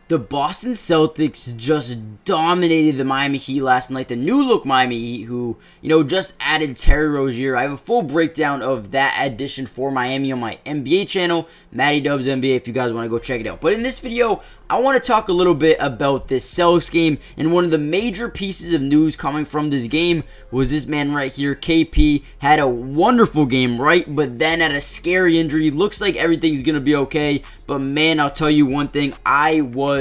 The Boston Celtics just dominated the Miami Heat last night. The new look Miami Heat, who, just added Terry Rozier. I have a full breakdown of that addition for Miami on my NBA channel, Matty Dubs NBA, if you guys want to go check it out. But in this video, I want to talk a little bit about this Celtics game, and one of the major pieces of news coming from this game was this man right here, KP, had a wonderful game, right? But then had a scary injury. Looks like everything's going to be okay, but man, I'll tell you one thing, I was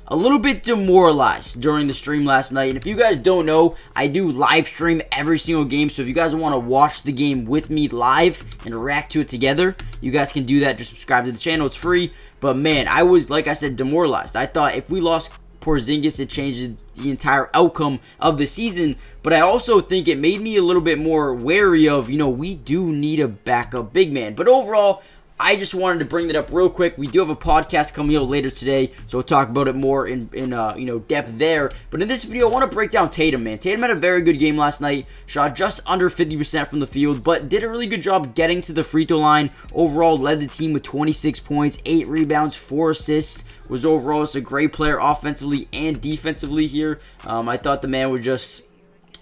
a little bit demoralized during the stream last night. And if you guys don't know, I do live stream every single game, so if you guys want to watch the game with me live and react to it together, you guys can do that. Just subscribe to the channel, it's free. But man, I was, like I said, demoralized. I thought if we lost Porzingis, it changes the entire outcome of the season. But I also think it made me a little bit more wary of, we do need a backup big man. But overall, I just wanted to bring that up real quick. We do have a podcast coming out later today, so we'll talk about it more in depth there. But in this video, I want to break down Tatum, man. Tatum had a very good game last night. Shot just under 50% from the field, but did a really good job getting to the free throw line. Overall, led the team with 26 points, 8 rebounds, 4 assists. Was overall just a great player offensively and defensively here. I thought the man was just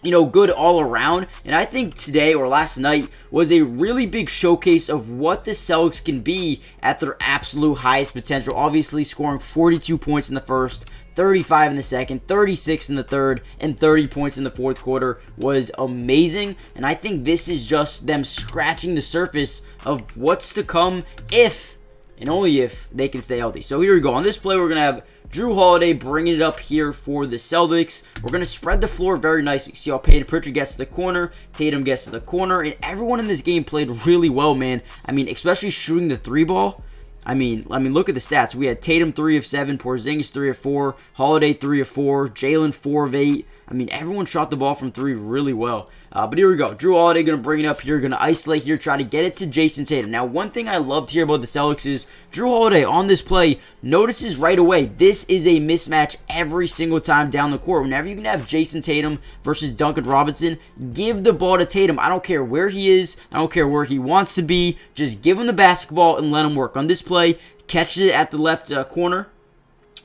good all around. And I think today or last night was a really big showcase of what the Celtics can be at their absolute highest potential. Obviously scoring 42 points in the first, 35 in the second, 36 in the third, and 30 points in the fourth quarter was amazing. And I think this is just them scratching the surface of what's to come if and only if they can stay healthy. So here we go. On this play, we're going to have Drew Holiday bringing it up here for the Celtics. We're going to spread the floor very nicely. See how Peyton Pritchard gets to the corner, Tatum gets to the corner, and everyone in this game played really well, man. I mean, especially shooting the three ball. I mean, look at the stats. We had Tatum 3 of 7, Porzingis 3 of 4, Holiday 3 of 4, Jalen 4 of 8. I mean, everyone shot the ball from 3 really well. But here we go. Drew Holiday going to bring it up here, going to isolate here, try to get it to Jason Tatum. Now, one thing I loved here about the Celtics is Drew Holiday on this play notices right away this is a mismatch every single time down the court. Whenever you can have Jason Tatum versus Duncan Robinson, give the ball to Tatum. I don't care where he is. I don't care where he wants to be. Just give him the basketball and let him work. On this play, catches it at the left corner.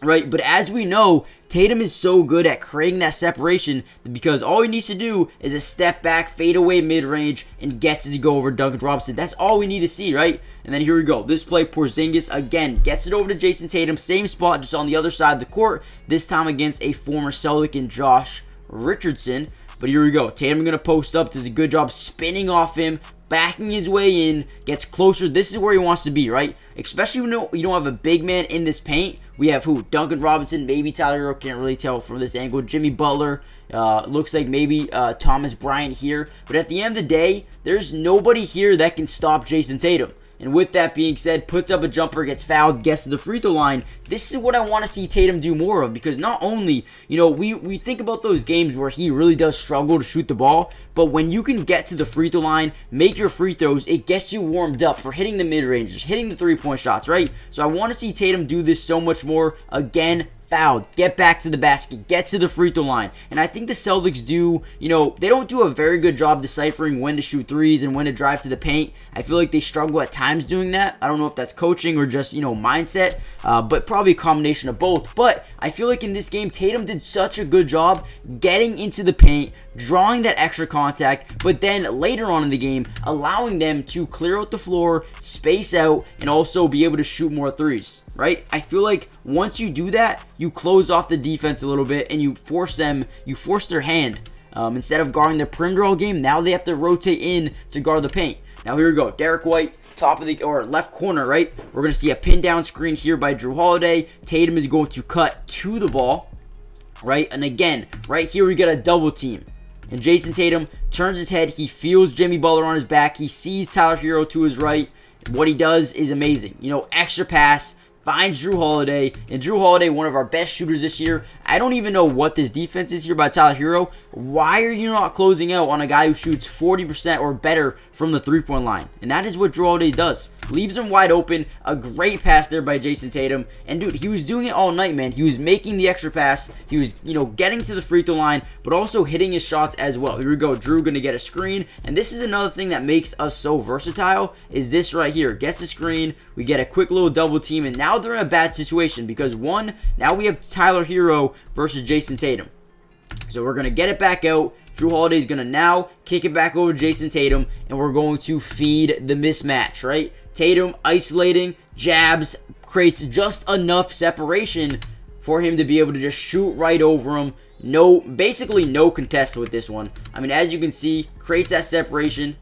Right, but as we know, Tatum is so good at creating that separation because all he needs to do is a step back, fade away mid-range, and gets it to go over Duncan Robinson. That's all we need to see, right? And then here we go. This play, Porzingis, again, gets it over to Jason Tatum. Same spot, just on the other side of the court. This time against a former Celtic and Josh Richardson. But here we go. Tatum going to post up. Does a good job spinning off him, backing his way in, gets closer. This is where he wants to be, right? Especially when you don't have a big man in this paint. We have who? Duncan Robinson, maybe Tyler Hero, can't really tell from this angle. Jimmy Butler, looks like maybe Thomas Bryant here. But at the end of the day, there's nobody here that can stop Jason Tatum. And with that being said, puts up a jumper, gets fouled, gets to the free throw line. This is what I want to see Tatum do more of, because not only, we think about those games where he really does struggle to shoot the ball, but when you can get to the free throw line, make your free throws, it gets you warmed up for hitting the mid-ranges, hitting the three-point shots, right? So I want to see Tatum do this so much more. Again, fouled, get back to the basket, get to the free throw line. And I think the Celtics do, they don't do a very good job deciphering when to shoot threes and when to drive to the paint. I feel like they struggle at times doing that. I don't know if that's coaching or just, mindset, but probably a combination of both. But I feel like in this game, Tatum did such a good job getting into the paint, drawing that extra contact, but then later on in the game, allowing them to clear out the floor, space out, and also be able to shoot more threes, right? I feel like once you do that, you close off the defense a little bit and you force their hand. Instead of guarding the perimeter all game, now they have to rotate in to guard the paint. Now here we go. Derek White, top of the left corner, right? We're going to see a pin down screen here by Drew Holiday. Tatum is going to cut to the ball, right? And again, right here we got a double team. And Jason Tatum turns his head. He feels Jimmy Butler on his back. He sees Tyler Hero to his right. What he does is amazing. Extra pass, finds Drew Holiday, and Drew Holiday, one of our best shooters this year. I don't even know what this defense is here by Tyler Hero. Why are you not closing out on a guy who shoots 40% or better from the three-point line? And that is what Drew Holiday does. Leaves him wide open. A great pass there by Jason Tatum. And dude, he was doing it all night, man. He was making the extra pass. He was, getting to the free throw line, but also hitting his shots as well. Here we go. Drew going to get a screen. And this is another thing that makes us so versatile, is this right here. Gets the screen. We get a quick little double team, and now now they're in a bad situation because, one, now we have Tyler Hero versus Jason Tatum. So we're going to get it back out. Drew Holiday's going to now kick it back over to Jason Tatum, and we're going to feed the mismatch, right? Tatum isolating, jabs, creates just enough separation for him to be able to just shoot right over him. Basically no contest with this one. I mean, as you can see, creates that separation.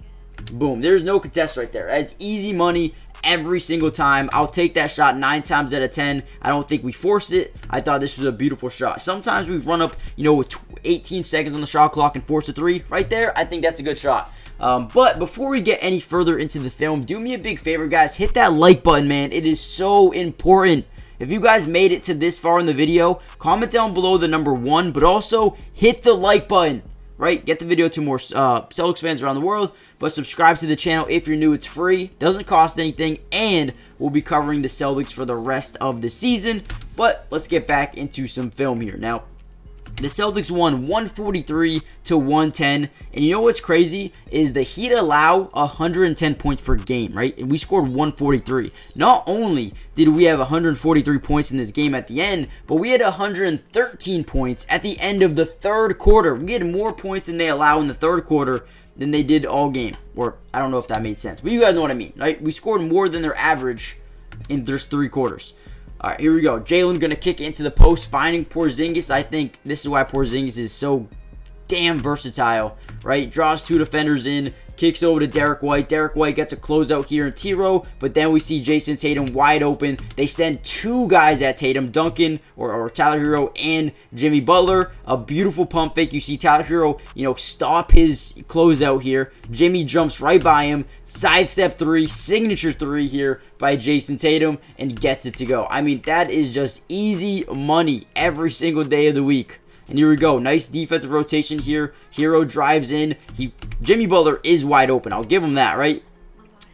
Boom. There's no contest right there. That's easy money every single time. I'll take that shot 9 times out of 10. I don't think we forced it. I thought this was a beautiful shot. Sometimes we run up, with 18 seconds on the shot clock and force a 3. Right there, I think that's a good shot. But before we get any further into the film, do me a big favor, guys. Hit that like button, man. It is so important. If you guys made it to this far in the video, comment down below the number 1, but also hit the like button, right? Get the video to more Celtics fans around the world, but subscribe to the channel if you're new. It's free, doesn't cost anything, and we'll be covering the Celtics for the rest of the season. But let's get back into some film here. Now, the Celtics won 143-110, and you know what's crazy is the Heat allow 110 points per game, right? And we scored 143. Not only did we have 143 points in this game at the end, but we had 113 points at the end of the third quarter. We had more points than they allow in the third quarter than they did all game. Or, I don't know if that made sense, but you guys know what I mean, right? We scored more than their average in just 3 quarters. All right, here we go. Jalen going to kick it into the post, finding Porzingis. I think this is why Porzingis is so damn versatile, right? Draws 2 defenders in, kicks over to Derek White. Derek White gets a closeout here in T-Row, but then we see Jason Tatum wide open. They send 2 guys at Tatum, Duncan or Tyler Hero and Jimmy Butler. A beautiful pump fake. You see Tyler Hero, stop his closeout here. Jimmy jumps right by him. Sidestep 3, signature 3 here by Jason Tatum, and gets it to go. I mean, that is just easy money every single day of the week. And here we go. Nice defensive rotation here. Hero drives in. Jimmy Butler is wide open. I'll give him that, right?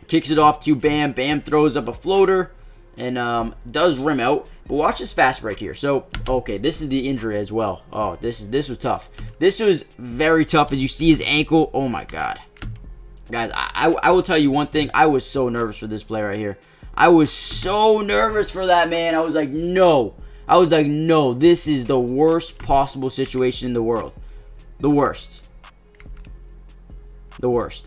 Kicks it off to Bam. Bam throws up a floater and does rim out. But watch this fast break here. So, okay, this is the injury as well. Oh, this was tough. This was very tough. As you see his ankle. Oh, my God. Guys, I will tell you one thing. I was so nervous for this play right here. I was so nervous for that, man. I was like, no. No, this is the worst possible situation in the world. The worst.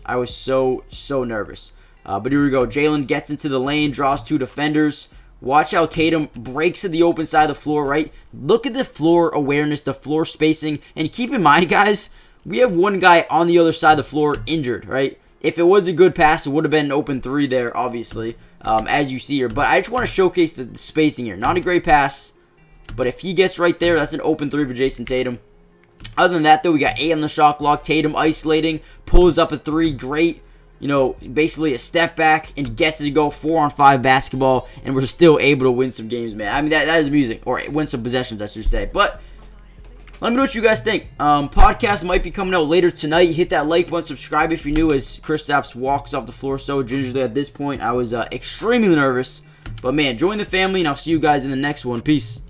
I was so nervous. But here we go. Jalen gets into the lane, draws 2 defenders. Watch how Tatum breaks to the open side of the floor, right? Look at the floor awareness, the floor spacing. And keep in mind, guys, we have one guy on the other side of the floor injured, right? If it was a good pass, it would have been an open 3 there, obviously, as you see here. But I just want to showcase the spacing here. Not a great pass. But if he gets right there, that's an open 3 for Jason Tatum. Other than that, though, we got 8 on the shot clock. Tatum isolating, pulls up a 3. Great, basically a step back and gets it to go 4-on-5 basketball. And we're still able to win some games, man. I mean, that is amusing. Or win some possessions, I should say. But let me know what you guys think. Podcast might be coming out later tonight. Hit that like button, subscribe if you're new, as Kristaps walks off the floor so gingerly at this point. I was extremely nervous. But, man, join the family, and I'll see you guys in the next one. Peace.